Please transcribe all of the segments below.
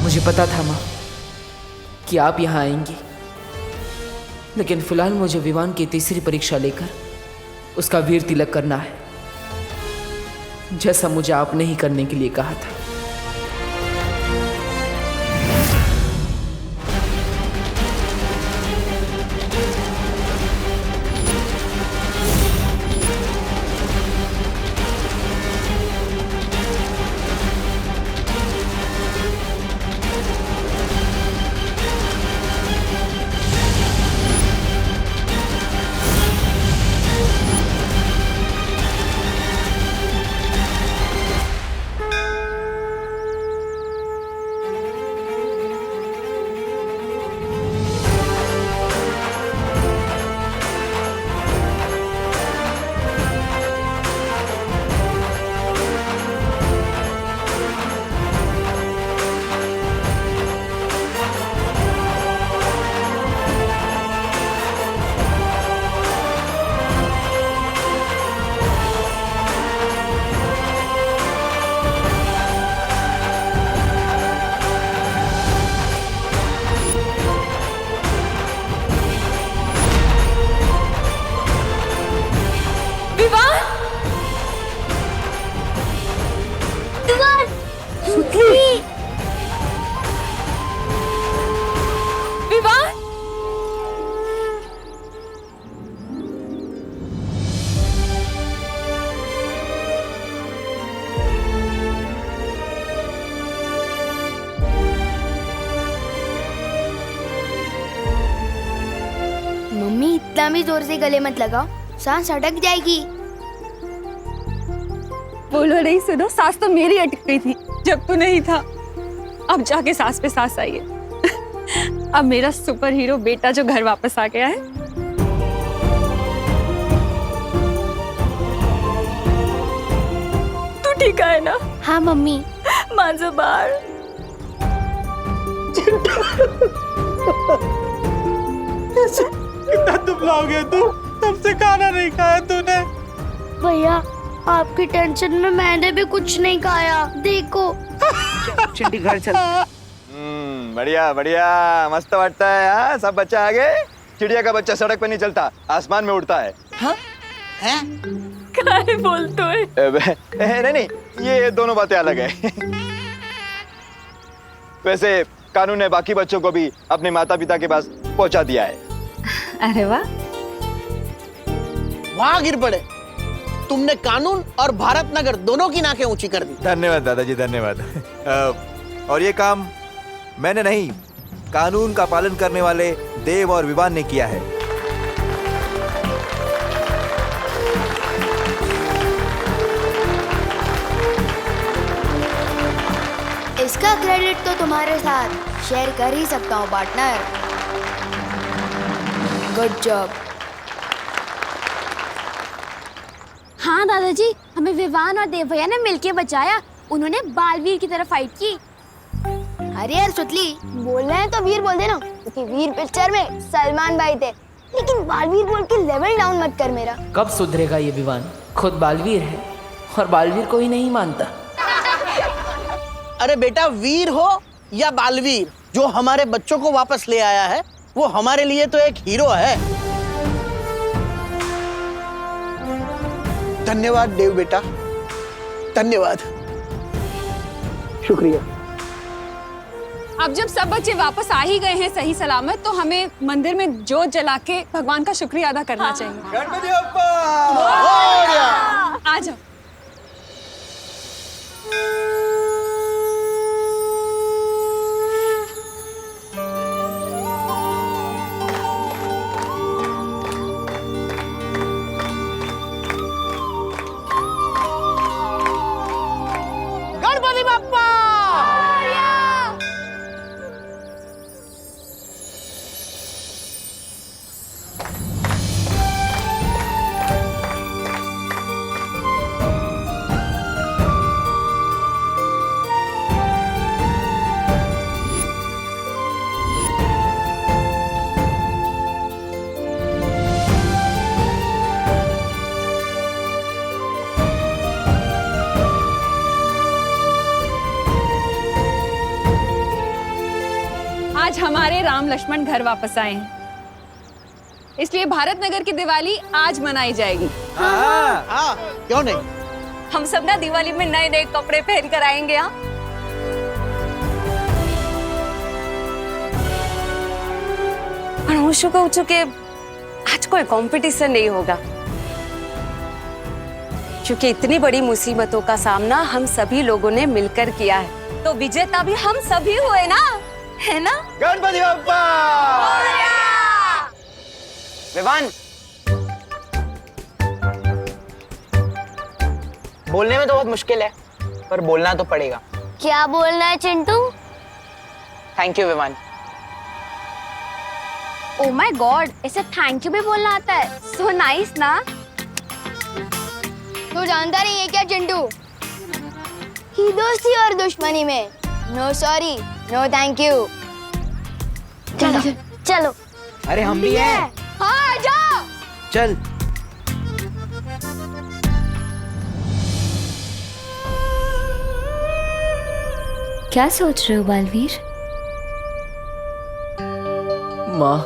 मुझे पता था माँ कि आप यहाँ आएंगी, लेकिन फिलहाल मुझे विवान की तीसरी परीक्षा लेकर उसका वीर तिलक करना है, जैसा मुझे आपने ही करने के लिए कहा था। मम्मी इतना भी जोर से गले मत लगाओ, सांस अटक जाएगी। बोलो नहीं, सुनो, सांस तो मेरी अटक गई थी जब तू नहीं था। अब जाके सांस पे सांस आई है। अब मेरा सुपर हीरो बेटा जो घर वापस आ गया है। तू ठीक है ना? हाँ मम्मी। माझं बाळ। कितना दुबला हो गया तू, तब से खाना नहीं खाया तूने। भैया आपकी टेंशन में मैंने भी कुछ नहीं खाया, देखो। चिंटी घर चल। बढ़िया बढ़िया, मस्त वाटता है। हाँ, सब बच्चा आ गए। चिड़िया का बच्चा सड़क पे नहीं चलता, आसमान में उड़ता है। हाँ? हैं? क्या बोलते हो? नहीं, ये दोनों बातें अलग है। वैसे कानून ने बाकी बच्चों को भी अपने माता पिता के पास पहुंचा दिया है। अरे वाह, वाह गिर पड़े, तुमने कानून और भारत नगर दोनों की नाकें ऊंची कर दी। धन्यवाद दादाजी, धन्यवाद। और ये काम मैंने नहीं, कानून का पालन करने वाले देव और विवान ने किया है। इसका क्रेडिट तो तुम्हारे साथ शेयर कर ही सकता हूँ पार्टनर। Good job. हाँ दादाजी, हमें विवान और देव भैया ने मिलके बचाया। उन्होंने बालवीर की तरह फाइट की। अरे यार सुतली, बोल रहे हैं तो वीर बोल देना, क्योंकि वीर पिक्चर में सलमान भाई थे। लेकिन बालवीर बोल के लेवल डाउन मत कर मेरा। कब सुधरेगा ये विवान? खुद बालवीर है और बालवीर को ही नहीं मानता। अरे बेटा, वीर हो या बालवीर, जो हमारे बच्चों को वापस ले आया है वो हमारे लिए तो एक हीरो है। धन्यवाद देव बेटा, धन्यवाद, शुक्रिया। अब जब सब बच्चे वापस आ ही गए हैं सही सलामत, तो हमें मंदिर में जोत जला के भगवान का शुक्रिया अदा करना चाहिए। गणपति बप्पा! आ जाओ। गणपति बप्पा! आज हमारे राम लक्ष्मण घर वापस आए हैं, इसलिए भारत नगर की दिवाली आज मनाई जाएगी। हाँ, क्यों नहीं? हम सब ना दिवाली में नए नए कपड़े पहन कर आएंगे। यहाँ अनहोशों को चुके आज कोई कंपटीशन नहीं होगा, क्योंकि इतनी बड़ी मुसीबतों का सामना हम सभी लोगों ने मिलकर किया है, तो विजेता भी हम सभी हुए ना, है ना? गणपति बप्पा! विवान, बोलने में तो बहुत मुश्किल है, पर बोलना तो पड़ेगा। क्या बोलना है Chintu? Thank you Vivaan. Oh my god, ऐसे थैंक यू भी बोलना आता है? सो नाइस ना। तू जानता नहीं है क्या चिंटू कि दोस्ती और दुश्मनी में no sorry no thank you. चलो चलो। अरे हम भी हैं। हाँ जाओ। चल। क्या सोच रहे हो बालवीर? माँ,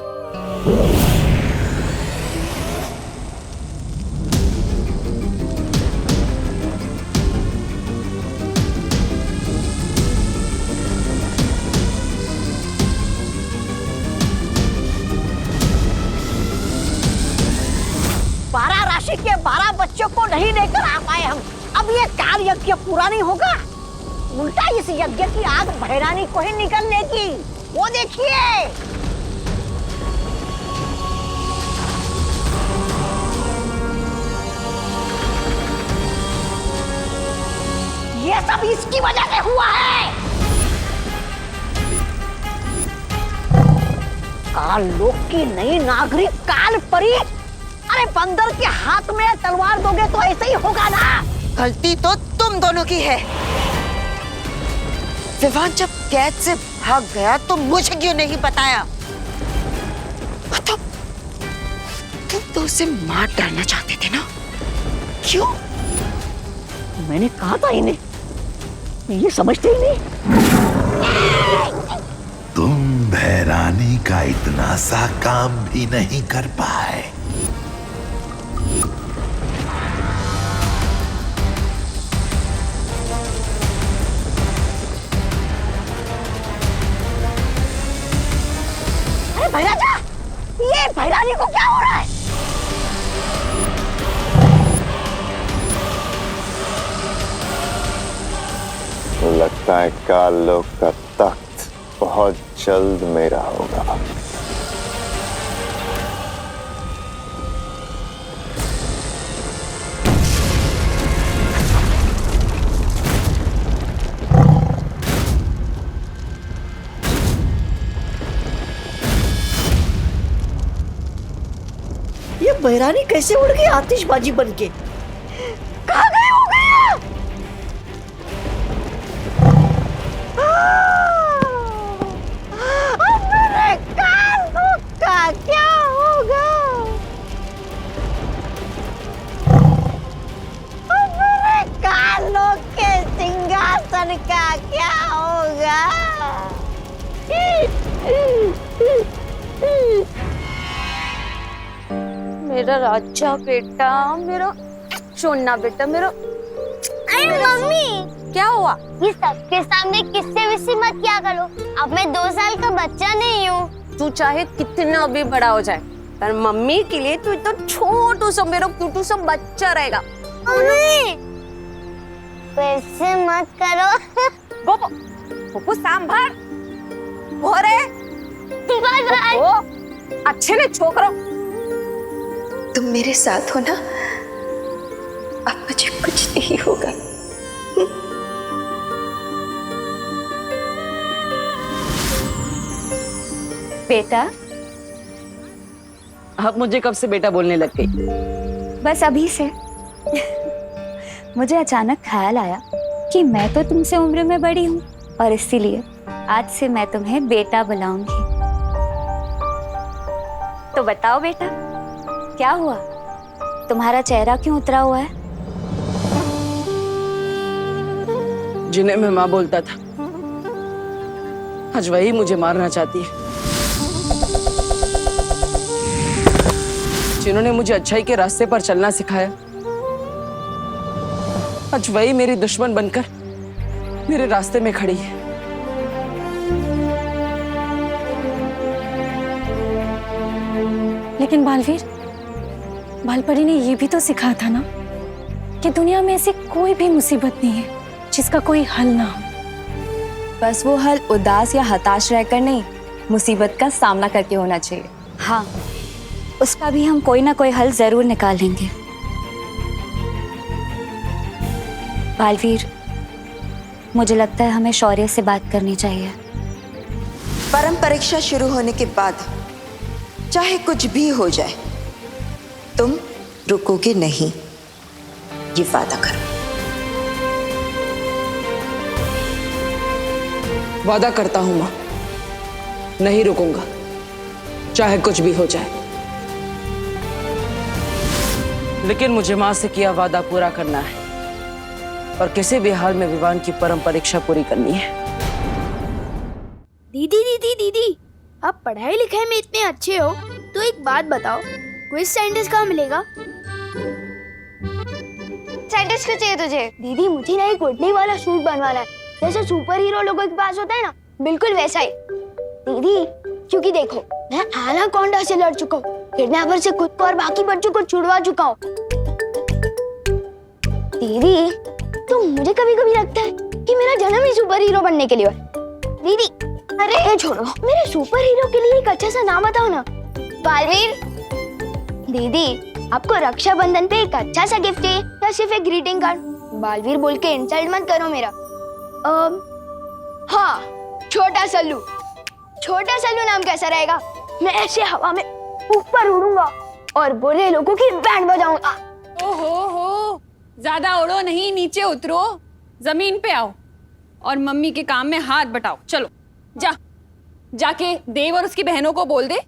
बारह राशि के 12 बच्चों को नहीं लेकर आ पाए हम। अब ये काल यज्ञ पूरा नहीं होगा, उल्टा इस यज्ञ की आग भैरानी को ही निकलने की। वो देखिए, ये सब इसकी वजह से हुआ है। काल लोक की नई नागरिक काल परी। अरे बंदर के हाथ में तलवार दोगे तो ऐसे ही होगा ना। गलती तो तुम दोनों की है। विवान जब कैद से भाग गया तो मुझे क्यों नहीं बताया? तो तुम तो उसे मार डालना चाहते थे ना? क्यों? मैंने कहा था इन्हें, ये समझते ही नहीं। तुम भैरानी का इतना सा काम भी नहीं कर पाए। अरे भैराजा, ये भैरानी को क्या हो रहा है? लगता है काल लोक का तख्त बहुत जल्द मेरा होगा। ये भैरानी कैसे उड़ गई आतिशबाजी बनके? कहाँ गई हो गई? अब मेरे कानों का क्या होगा? अब मेरे कानों के सिंहासन का क्या होगा? मेरा राजा बेटा, मेरा सोना बेटा, मेरा। अरे मम्मी, क्या हुआ? ये सबके सामने किस्से विस्से मत किया करो। अब मैं 2 साल का बच्चा नहीं हूँ। तू चाहे कितना भी बड़ा हो जाए, पर मम्मी के लिए तू तो छोटू सा मेरा क्यूटू सा बच्चा रहेगा। मम्मी, वैसे मत करो। गोपो, गोपो सांभर, भोरे, बाय बाय। ओ, अच्छे ने छोकरो। तुम मेरे साथ हो ना, अब मुझे कुछ नहीं होगा। बेटा, अब मुझे कब से बेटा बोलने लग गई? बस अभी से। मुझे अचानक ख्याल आया कि मैं तो तुमसे उम्र में बड़ी हूँ, और इसीलिए आज से मैं तुम्हें बेटा बुलाऊंगी। तो बताओ बेटा, क्या हुआ? तुम्हारा चेहरा क्यों उतरा हुआ है? जिन्हें मैं माँ बोलता था, आज वही मुझे मारना चाहती है, जिन्होंने मुझे अच्छाई के रास्ते पर चलना सिखाया। आज वही मेरी दुश्मन बनकर मेरे रास्ते में खड़ी है। लेकिन बालवीर, बालपरी ने ये भी तो सिखाया था ना कि दुनिया में ऐसी कोई भी मुसीबत नहीं है जिसका कोई हल ना हो। बस वो हल उदास या हताश रहकर नहीं, मुसीबत का सामना करके होना चाहिए। हाँ, उसका भी हम कोई ना कोई हल जरूर निकालेंगे। बालवीर, मुझे लगता है हमें शौर्य से बात करनी चाहिए। परम परीक्षा शुरू होने के बाद चाहे कुछ भी हो जाए, तुम रुकोगे नहीं, ये वादा करो। वादा करता हूं मां, नहीं रुकूंगा, चाहे कुछ भी हो जाए। लेकिन मुझे मां से किया वादा पूरा करना है और किसी भी हाल में विवान की परम परीक्षा पूरी करनी है। दीदी दीदी दीदी, आप पढ़ाई लिखाई में इतने अच्छे हो तो एक बात बताओ, क्विज साइंटिस्ट कहाँ मिलेगा? साइंटिस्ट क्यों चाहिए तुझे? दीदी मुझे ना एक उड़ने वाला सूट बनवाना है, जैसे सुपर हीरो लोगों के पास होता है ना, बिल्कुल वैसा ही। दीदी क्योंकि देखो, मैं एनाकोंडा से लड़ चुका हूँ, किडनैपर से खुद को और बाकी बच्चों को छुड़वा चुका हूँ। दीदी तो मुझे कभी कभी लगता है कि मेरा जन्म ही सुपर हीरो बनने के लिए है। दीदी अरे छोड़ो, मेरे सुपर हीरो के लिए एक अच्छा सा नाम बताओ ना। बालवीर, दीदी आपको रक्षाबंधन पे एक अच्छा सा गिफ्ट चाहिए या सिर्फ एक ग्रीटिंग कार्ड? बालवीर बोल के इंसल्ट मत करो मेरा। हाँ, छोटा सल्लू। छोटा सल्लू नाम कैसा रहेगा? मैं ऐसे हवा में ऊपर उड़ूंगा और बुरे लोगों की बैंड बजाऊंगा। ओहो, ज्यादा उड़ो नहीं, नीचे उतरो, जमीन पे आओ और मम्मी के काम में हाथ बटाओ। चलो जाके देव और उसकी बहनों को बोल दे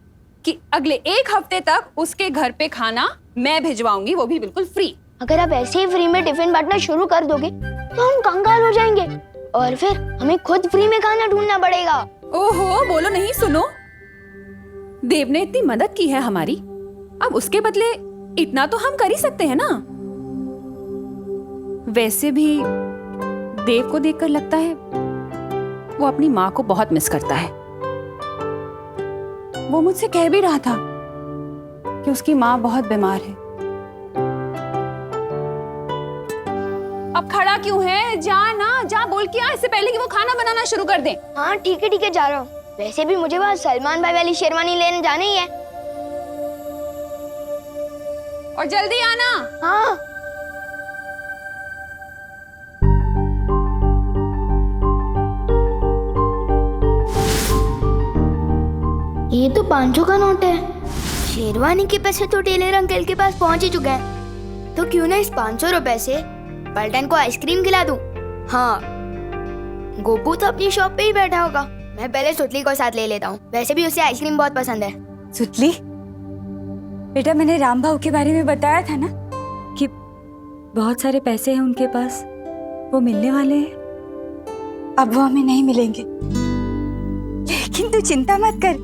कि अगले 1 हफ्ते तक उसके घर पे खाना मैं भिजवाऊंगी, वो भी बिल्कुल फ्री। अगर आप ऐसे ही फ्री में टिफिन बांटना शुरू कर दोगे तो हम कंगाल हो जाएंगे और फिर हमें खुद फ्री में खाना ढूंढना पड़ेगा। ओहो, बोलो नहीं, सुनो, देव ने इतनी मदद की है हमारी, अब उसके बदले इतना तो हम कर ही सकते हैं ना। वैसे भी देव को देखकर लगता है वो अपनी माँ को बहुत मिस करता है। वो मुझसे कह भी रहा था कि उसकी माँ बहुत बीमार है। अब खड़ा क्यों है? जा बोल के आ, इससे पहले कि वो खाना बनाना शुरू कर दे। हाँ ठीक है जा रहा हूँ। वैसे भी मुझे वहाँ सलमान भाई वाली शेरवानी लेने जाना ही है। और जल्दी आना। हाँ। ये तो 500 का नोट है। शेरवानी के पैसे तो टेलर अंकल के पास पहुंच ही चुके हैं, तो क्यों ना इस 500 रुपए से पलटन को आइसक्रीम खिला दूं। हाँ, गोपू तो अपनी शॉप पे ही बैठा होगा, मैं पहले सुतली को साथ ले लेता हूँ, वैसे भी उसे आइसक्रीम बहुत पसंद है। सुतली बेटा, मैंने राम भाऊ के बारे में बताया था ना कि बहुत सारे पैसे हैं उनके पास, वो मिलने वाले हैं। अब वो हमें नहीं मिलेंगे, लेकिन तू चिंता मत कर,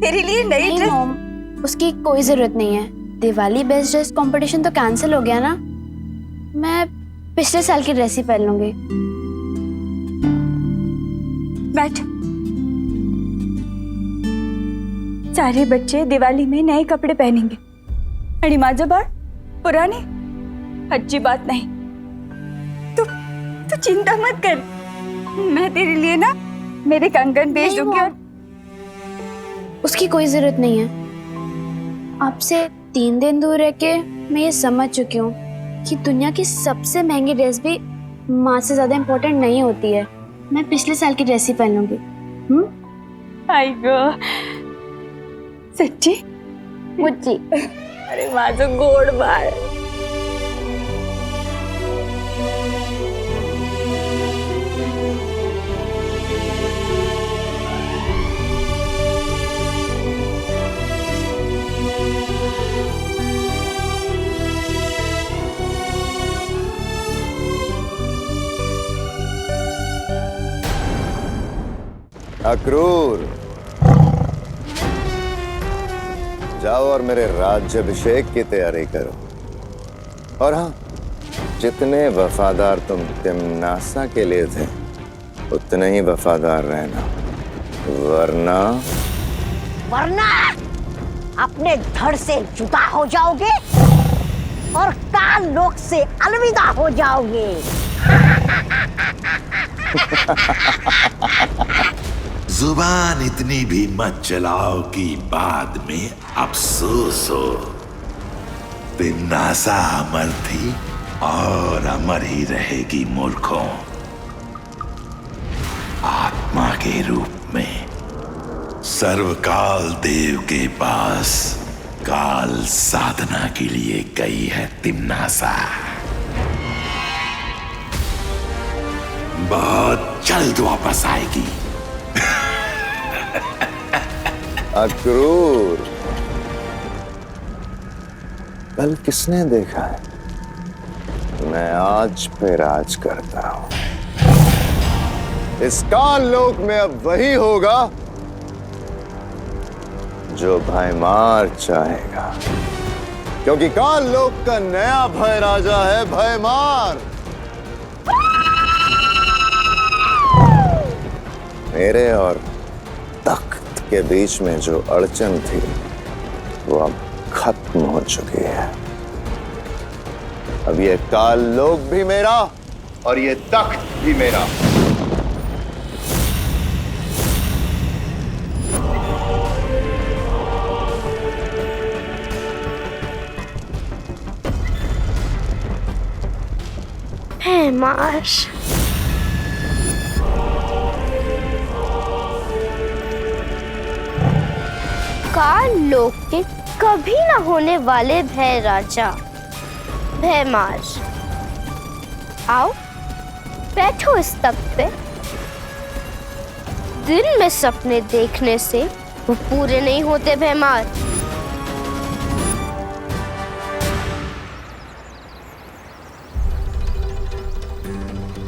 तेरे लिए नई ड्रेस। मॉम, उसकी कोई जरूरत नहीं है। दिवाली बेस्ट ड्रेस कंपटीशन तो कैंसिल हो गया ना, मैं पिछले साल की ड्रेस ही पहन लूंगी। बैठ। सारे बच्चे दिवाली में नए कपड़े पहनेंगे, अड़ी माजोबार पुराने, अच्छी बात नहीं। तू चिंता मत कर, मैं तेरे लिए ना मेरे कंगन भेज दूंगी। और उसकी कोई जरूरत नहीं है। आपसे 3 दिन दूर रह के मैं ये समझ चुकी हूँ कि दुनिया की सबसे महंगी ड्रेस भी माँ से ज्यादा इम्पोर्टेंट नहीं होती है। मैं पिछले साल की ड्रेस ही पहन लूंगी। आई गो, सच्ची मुच्ची। अरे माझं गोड बाळ। अक्रूर, जाओ और मेरे राज्याभिषेक की तैयारी करो। और हाँ, जितने वफादार तुम तिम्नासा के लिए थे उतने ही वफादार रहना, वरना अपने धड़ से जुदा हो जाओगे और काल लोक से अलविदा हो जाओगे। जुबान इतनी भी मत चलाओ कि बाद में अफसोस हो। तिम्नासा अमर थी और अमर ही रहेगी मूर्खों। आत्मा के रूप में सर्वकाल देव के पास काल साधना के लिए गई है तिम्नासा। बहुत जल्द वापस आएगी। अक्रूर, कल किसने देखा है? मैं आज पे राज करता हूं। इस काल लोक में अब वही होगा जो भयमार चाहेगा, क्योंकि काल लोक का नया भय राजा है भयमार। मेरे और तख्त के बीच में जो अड़चन थी वो अब खत्म हो चुकी है। अब ये काल लोक भी मेरा और ये तख्त भी मेरा। माश काल लोक के कभी न होने वाले भय राजा भयमार, आओ बैठो इस तख्त पे। दिन में सपने देखने से वो पूरे नहीं होते भयमार।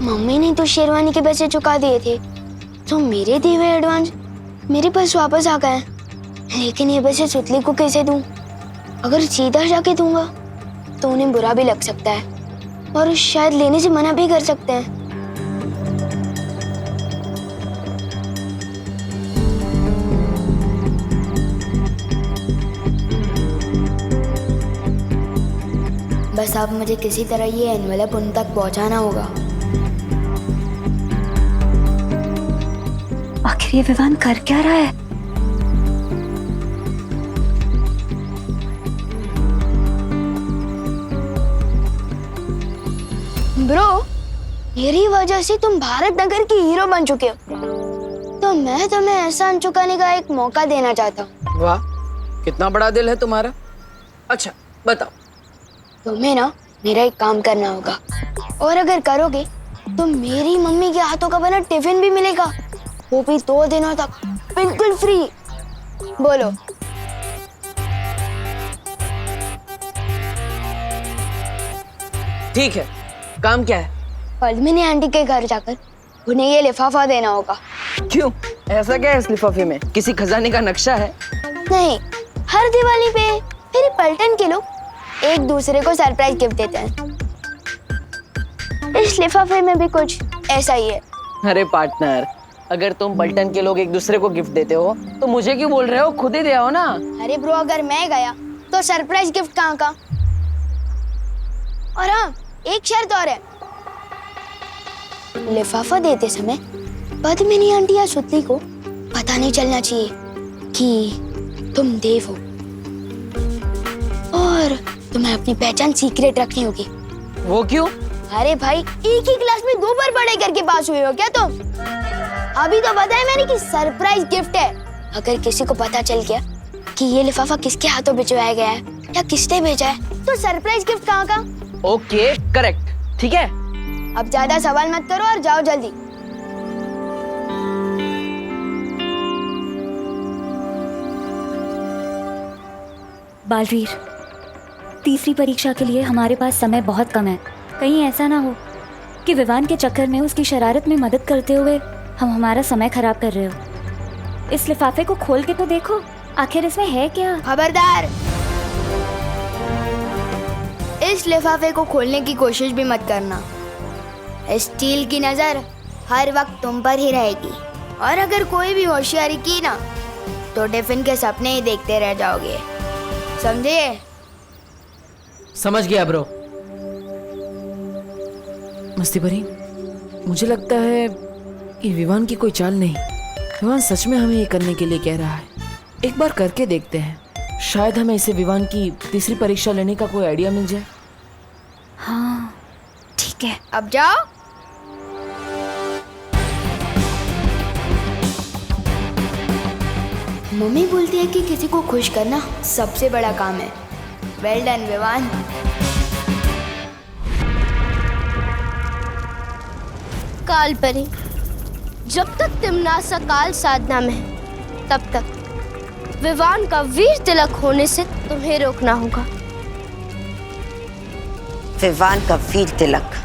मम्मी ने तो शेरवानी के पैसे चुका दिए थे, तो मेरे दिए हुए एडवांस मेरे पास वापस आ गए। लेकिन ये पैसे सुतली को कैसे दूं? अगर सीधा जाके दूंगा तो उन्हें बुरा भी लग सकता है और शायद लेने से मना भी कर सकते हैं। बस अब मुझे किसी तरह ये एनवेलप उन तक पहुंचाना होगा। आखिर ये विवान कर क्या रहा है? ब्रो, मेरी वजह से तुम भारत नगर की हीरो बन चुके हो, तो मैं तुम्हें एहसान चुकाने का एक मौका देना चाहता हूँ। वाह, कितना बड़ा दिल है तुम्हारा। अच्छा बताओ। तुम्हें ना मेरा एक काम करना होगा, और अगर करोगे तो मेरी मम्मी के हाथों का बना टिफिन भी मिलेगा, वो भी 2 दिनों तक बिल्कुल फ्री। बोलो। ठीक है, काम क्या है? पद्मिनी आंटी के घर जाकर उन्हें ये लिफाफा देना होगा। क्यों, ऐसा क्या है इस लिफाफे में? किसी खजाने का नक्शा है? नहीं, हर दिवाली पे मेरे पलटन के लोग एक दूसरे को सरप्राइज गिफ्ट देते हैं। इस लिफाफे में भी कुछ ऐसा ही है। अरे पार्टनर, अगर तुम पलटन के लोग एक दूसरे को गिफ्ट देते हो तो मुझे क्यों बोल रहे हो? खुद ही दे आओ ना। अरे ब्रो, अगर मैं गया तो सरप्राइज गिफ्ट कहाँ का? और हाँ, एक शर्त और है, लिफाफा देते समय पद्मिनी आंटी या सुतली को पता नहीं चलना चाहिए कि तुम देव हो, और तुम्हें अपनी पहचान सीक्रेट रखनी होगी। वो क्यों? अरे भाई, एक ही क्लास में 2 बार पढ़ाई करके पास हुए हो क्या तुम? अभी तो बताया मैंने कि सरप्राइज गिफ्ट है। अगर किसी को पता चल गया कि ये लिफाफा किसके हाथों भिजवाया गया है या किसने भेजा है, तो सरप्राइज गिफ्ट कहाँ का? ओके, करेक्ट, ठीक है। अब ज्यादा सवाल मत करो और जाओ जल्दी। बालवीर, तीसरी परीक्षा के लिए हमारे पास समय बहुत कम है। कहीं ऐसा ना हो कि विवान के चक्कर में उसकी शरारत में मदद करते हुए हम हमारा समय खराब कर रहे हो। इस लिफाफे को खोल के तो देखो, आखिर इसमें है क्या? खबरदार, इस लिफाफे को खोलने की कोशिश भी मत करना। स्टील की नजर हर वक्त तुम पर ही रहेगी, और अगर कोई भी होशियारी की ना तो टिफिन के सपने ही देखते रह जाओगे, समझे? समझ गया ब्रो। मस्ती भरी, मुझे लगता है कि विवान की कोई चाल नहीं। विवान सच में हमें ये करने के लिए कह रहा है। एक बार करके देखते हैं, शायद हमें इसे विवान की तीसरी परीक्षा लेने का कोई आइडिया मिल जाए। हाँ ठीक है, अब जाओ। मम्मी बोलती है कि किसी को खुश करना सबसे बड़ा काम है। Well done Vivaan. काल परी, जब तक तिमनासा काल साधना में है तब तक विवान का वीर तिलक होने से तुम्हें रोकना होगा। विवान का वीर तिलक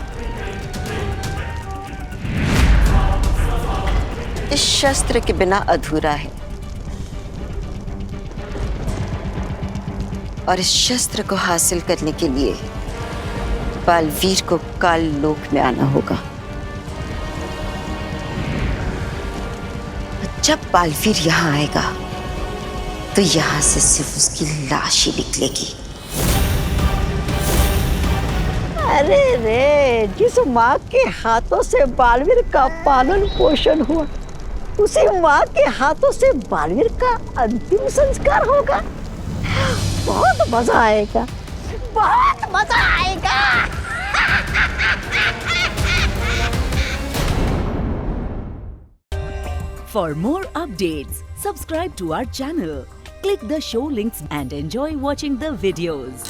इस शस्त्र के बिना अधूरा है, और इस शस्त्र को हासिल करने के लिए बालवीर को काल लोक में आना होगा। जब बालवीर यहाँ आएगा तो यहाँ से सिर्फ उसकी लाश ही निकलेगी। अरे रे, जिस माँ के हाथों से बालवीर का पालन पोषण हुआ, उसी माँ के हाथों से बालवीर का अंतिम संस्कार होगा। बहुत मजा आएगा, बहुत मजा आएगा। For more updates, subscribe to our channel, click the show links and enjoy watching the videos.